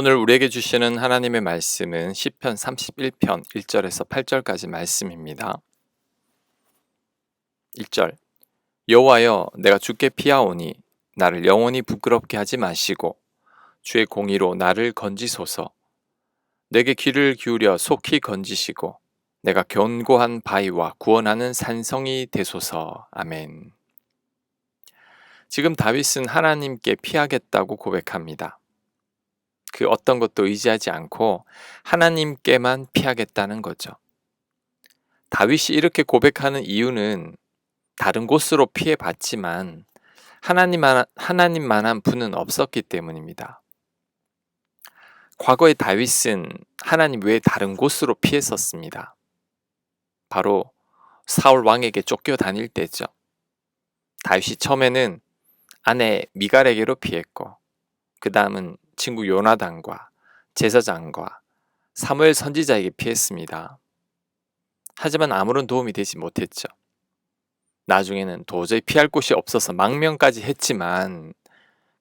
오늘 우리에게 주시는 하나님의 말씀은 시편 31편 1절에서 8절까지 말씀입니다. 1절 여호와여 내가 주께 피하오니 나를 영원히 부끄럽게 하지 마시고 주의 공의로 나를 건지소서. 내게 귀를 기울여 속히 건지시고 내가 견고한 바위와 구원하는 산성이 되소서. 아멘. 지금 다윗은 하나님께 피하겠다고 고백합니다. 그 어떤 것도 의지하지 않고 하나님께만 피하겠다는 거죠. 다윗이 이렇게 고백하는 이유는 다른 곳으로 피해봤지만 하나님만한 분은 없었기 때문입니다. 과거의 다윗은 하나님 외에 다른 곳으로 피했었습니다. 바로 사울 왕에게 쫓겨 다닐 때죠. 다윗이 처음에는 아내 미갈에게로 피했고 그 다음은 친구 요나단과 제사장과 사무엘 선지자에게 피했습니다. 하지만 아무런 도움이 되지 못했죠. 나중에는 도저히 피할 곳이 없어서 망명까지 했지만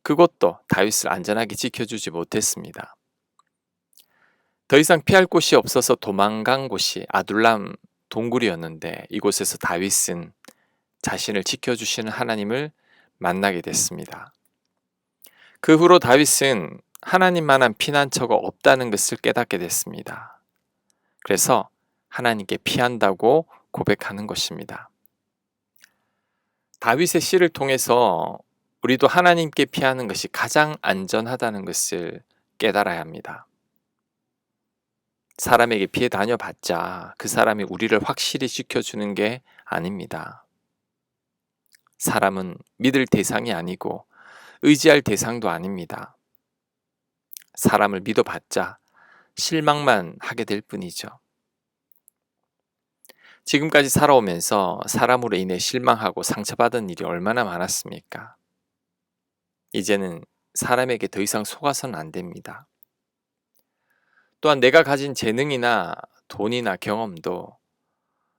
그것도 다윗을 안전하게 지켜주지 못했습니다. 더 이상 피할 곳이 없어서 도망간 곳이 아둘람 동굴이었는데 이곳에서 다윗은 자신을 지켜주시는 하나님을 만나게 됐습니다. 그 후로 다윗은 하나님만한 피난처가 없다는 것을 깨닫게 됐습니다. 그래서 하나님께 피한다고 고백하는 것입니다. 다윗의 시를 통해서 우리도 하나님께 피하는 것이 가장 안전하다는 것을 깨달아야 합니다. 사람에게 피해 다녀봤자 그 사람이 우리를 확실히 지켜주는 게 아닙니다. 사람은 믿을 대상이 아니고 의지할 대상도 아닙니다. 사람을 믿어봤자 실망만 하게 될 뿐이죠. 지금까지 살아오면서 사람으로 인해 실망하고 상처받은 일이 얼마나 많았습니까? 이제는 사람에게 더 이상 속아서는 안 됩니다. 또한 내가 가진 재능이나 돈이나 경험도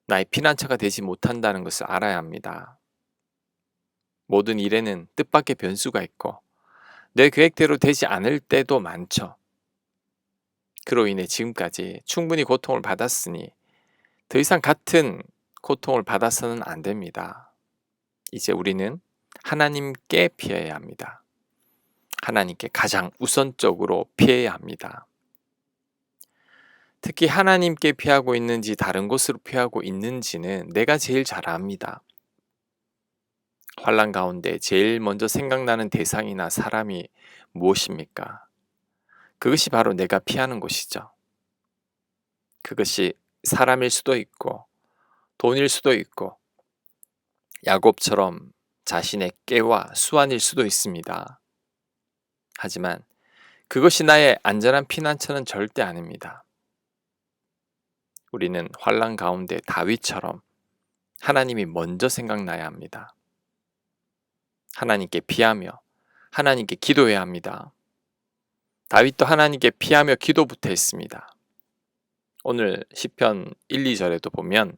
나의 피난처가 되지 못한다는 것을 알아야 합니다. 모든 일에는 뜻밖의 변수가 있고 내 계획대로 되지 않을 때도 많죠. 그로 인해 지금까지 충분히 고통을 받았으니 더 이상 같은 고통을 받아서는 안 됩니다. 이제 우리는 하나님께 피해야 합니다. 하나님께 가장 우선적으로 피해야 합니다. 특히 하나님께 피하고 있는지 다른 곳으로 피하고 있는지는 내가 제일 잘 압니다. 환난 가운데 제일 먼저 생각나는 대상이나 사람이 무엇입니까? 그것이 바로 내가 피하는 곳이죠. 그것이 사람일 수도 있고 돈일 수도 있고 야곱처럼 자신의 깨와 수완일 수도 있습니다. 하지만 그것이 나의 안전한 피난처는 절대 아닙니다. 우리는 환난 가운데 다윗처럼 하나님이 먼저 생각나야 합니다. 하나님께 피하며 하나님께 기도해야 합니다. 다윗도 하나님께 피하며 기도부터 했습니다. 오늘 시편 1, 2절에도 보면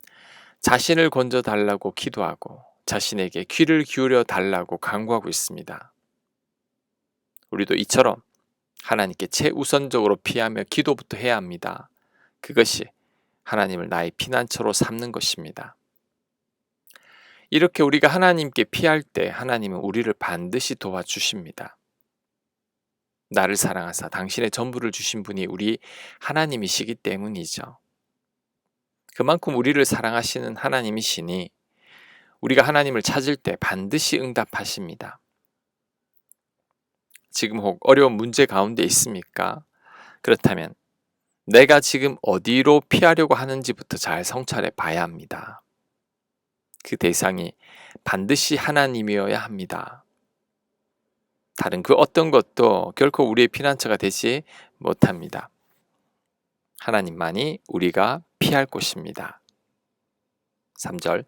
자신을 건져 달라고 기도하고 자신에게 귀를 기울여 달라고 간구하고 있습니다. 우리도 이처럼 하나님께 최우선적으로 피하며 기도부터 해야 합니다. 그것이 하나님을 나의 피난처로 삼는 것입니다. 이렇게 우리가 하나님께 피할 때 하나님은 우리를 반드시 도와주십니다. 나를 사랑하사 당신의 전부를 주신 분이 우리 하나님이시기 때문이죠. 그만큼 우리를 사랑하시는 하나님이시니 우리가 하나님을 찾을 때 반드시 응답하십니다. 지금 혹 어려운 문제 가운데 있습니까? 그렇다면 내가 지금 어디로 피하려고 하는지부터 잘 성찰해 봐야 합니다. 그 대상이 반드시 하나님이어야 합니다. 다른 그 어떤 것도 결코 우리의 피난처가 되지 못합니다. 하나님만이 우리가 피할 곳입니다. 3절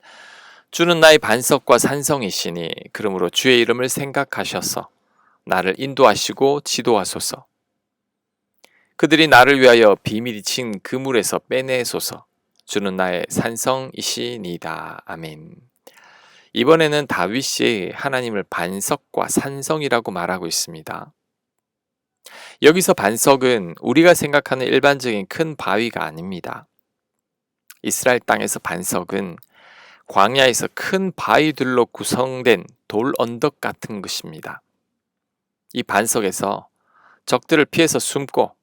주는 나의 반석과 산성이시니 그러므로 주의 이름을 생각하셔서 나를 인도하시고 지도하소서. 그들이 나를 위하여 비밀이 친 그물에서 빼내소서. 주는 나의 산성이시니이다. 아멘. 이번에는 다윗이 하나님을 반석과 산성이라고 말하고 있습니다. 여기서 반석은 우리가 생각하는 일반적인 큰 바위가 아닙니다. 이스라엘 땅에서 반석은 광야에서 큰 바위들로 구성된 돌 언덕 같은 것입니다. 이 반석에서 적들을 피해서 숨고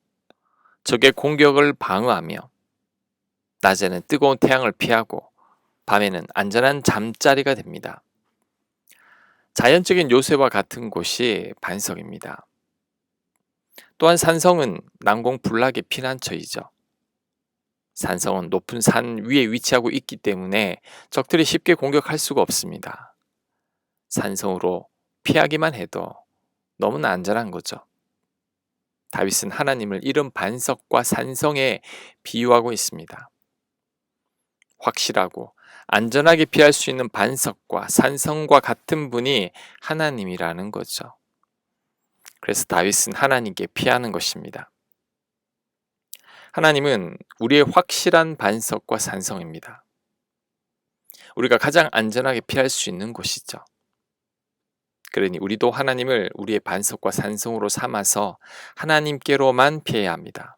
적의 공격을 방어하며 낮에는 뜨거운 태양을 피하고 밤에는 안전한 잠자리가 됩니다. 자연적인 요새와 같은 곳이 반석입니다. 또한 산성은 난공불락의 피난처이죠. 산성은 높은 산 위에 위치하고 있기 때문에 적들이 쉽게 공격할 수가 없습니다. 산성으로 피하기만 해도 너무나 안전한 거죠. 다윗은 하나님을 이런 반석과 산성에 비유하고 있습니다. 확실하고 안전하게 피할 수 있는 반석과 산성과 같은 분이 하나님이라는 거죠. 그래서 다윗은 하나님께 피하는 것입니다. 하나님은 우리의 확실한 반석과 산성입니다. 우리가 가장 안전하게 피할 수 있는 곳이죠. 그러니 우리도 하나님을 우리의 반석과 산성으로 삼아서 하나님께로만 피해야 합니다.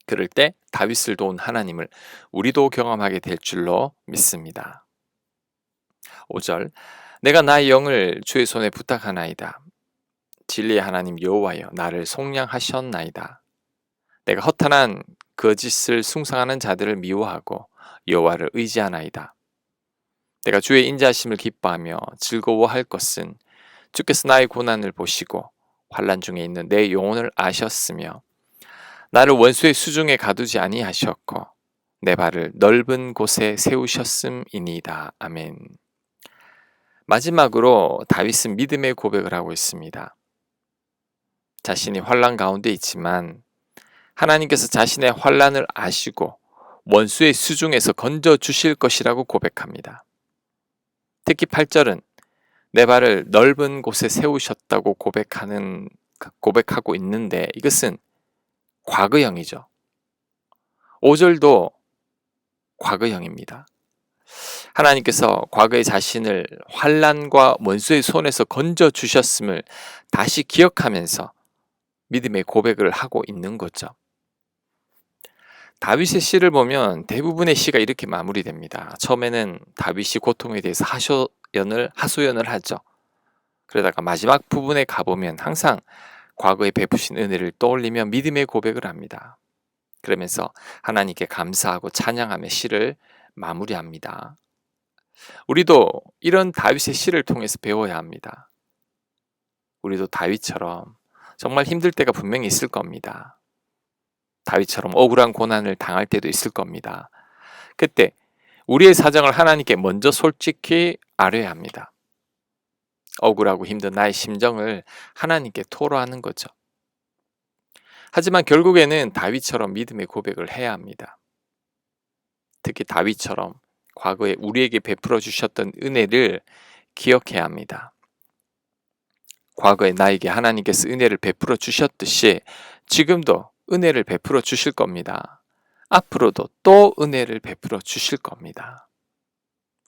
그럴 때 다윗을 도운 하나님을 우리도 경험하게 될 줄로 믿습니다. 5절 내가 나의 영을 주의 손에 부탁하나이다. 진리의 하나님 여호와여 나를 속량하셨나이다. 내가 허탄한 거짓을 숭상하는 자들을 미워하고 여호와를 의지하나이다. 내가 주의 인자하심을 기뻐하며 즐거워할 것은 주께서 나의 고난을 보시고 환난 중에 있는 내 영혼을 아셨으며 나를 원수의 수중에 가두지 아니하셨고 내 발을 넓은 곳에 세우셨음이니이다. 아멘. 마지막으로 다윗은 믿음의 고백을 하고 있습니다. 자신이 환난 가운데 있지만 하나님께서 자신의 환난을 아시고 원수의 수중에서 건져 주실 것이라고 고백합니다. 특히 8절은 내 발을 넓은 곳에 세우셨다고 고백하고 있는데 이것은 과거형이죠. 5절도 과거형입니다. 하나님께서 과거의 자신을 환난과 원수의 손에서 건져 주셨음을 다시 기억하면서 믿음의 고백을 하고 있는 거죠. 다윗의 시를 보면 대부분의 시가 이렇게 마무리됩니다. 처음에는 다윗이 고통에 대해서 하소연을 하죠. 그러다가 마지막 부분에 가보면 항상 과거에 베푸신 은혜를 떠올리며 믿음의 고백을 합니다. 그러면서 하나님께 감사하고 찬양하며 시를 마무리합니다. 우리도 이런 다윗의 시를 통해서 배워야 합니다. 우리도 다윗처럼 정말 힘들 때가 분명히 있을 겁니다. 다윗처럼 억울한 고난을 당할 때도 있을 겁니다. 그때 우리의 사정을 하나님께 먼저 솔직히 아뢰야 합니다. 억울하고 힘든 나의 심정을 하나님께 토로하는 거죠. 하지만 결국에는 다윗처럼 믿음의 고백을 해야 합니다. 특히 다윗처럼 과거에 우리에게 베풀어 주셨던 은혜를 기억해야 합니다. 과거에 나에게 하나님께서 은혜를 베풀어 주셨듯이 지금도 은혜를 베풀어 주실 겁니다. 앞으로도 또 은혜를 베풀어 주실 겁니다.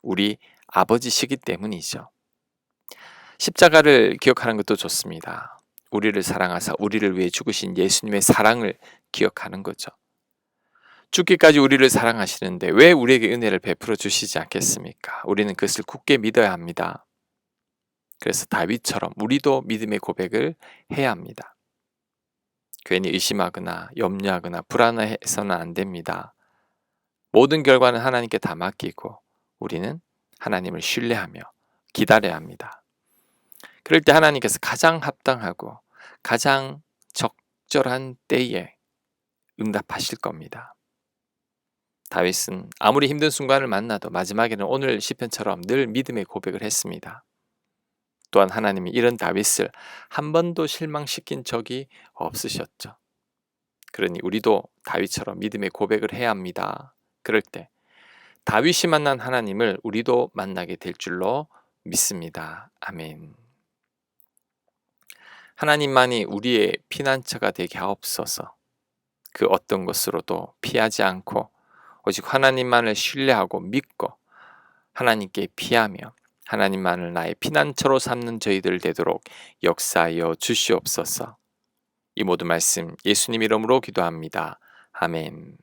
우리 아버지시기 때문이죠. 십자가를 기억하는 것도 좋습니다. 우리를 사랑하사 우리를 위해 죽으신 예수님의 사랑을 기억하는 거죠. 죽기까지 우리를 사랑하시는데 왜 우리에게 은혜를 베풀어 주시지 않겠습니까? 우리는 그것을 굳게 믿어야 합니다. 그래서 다윗처럼 우리도 믿음의 고백을 해야 합니다. 괜히 의심하거나 염려하거나 불안해서는 안 됩니다. 모든 결과는 하나님께 다 맡기고 우리는 하나님을 신뢰하며 기다려야 합니다. 그럴 때 하나님께서 가장 합당하고 가장 적절한 때에 응답하실 겁니다. 다윗은 아무리 힘든 순간을 만나도 마지막에는 오늘 시편처럼 늘 믿음의 고백을 했습니다. 또한 하나님이 이런 다윗을 한 번도 실망시킨 적이 없으셨죠. 그러니 우리도 다윗처럼 믿음의 고백을 해야 합니다. 그럴 때 다윗이 만난 하나님을 우리도 만나게 될 줄로 믿습니다. 아멘. 하나님만이 우리의 피난처가 되게 하옵소서. 그 어떤 것으로도 피하지 않고 오직 하나님만을 신뢰하고 믿고 하나님께 피하며 하나님만을 나의 피난처로 삼는 저희들 되도록 역사하여 주시옵소서. 이 모든 말씀 예수님 이름으로 기도합니다. 아멘.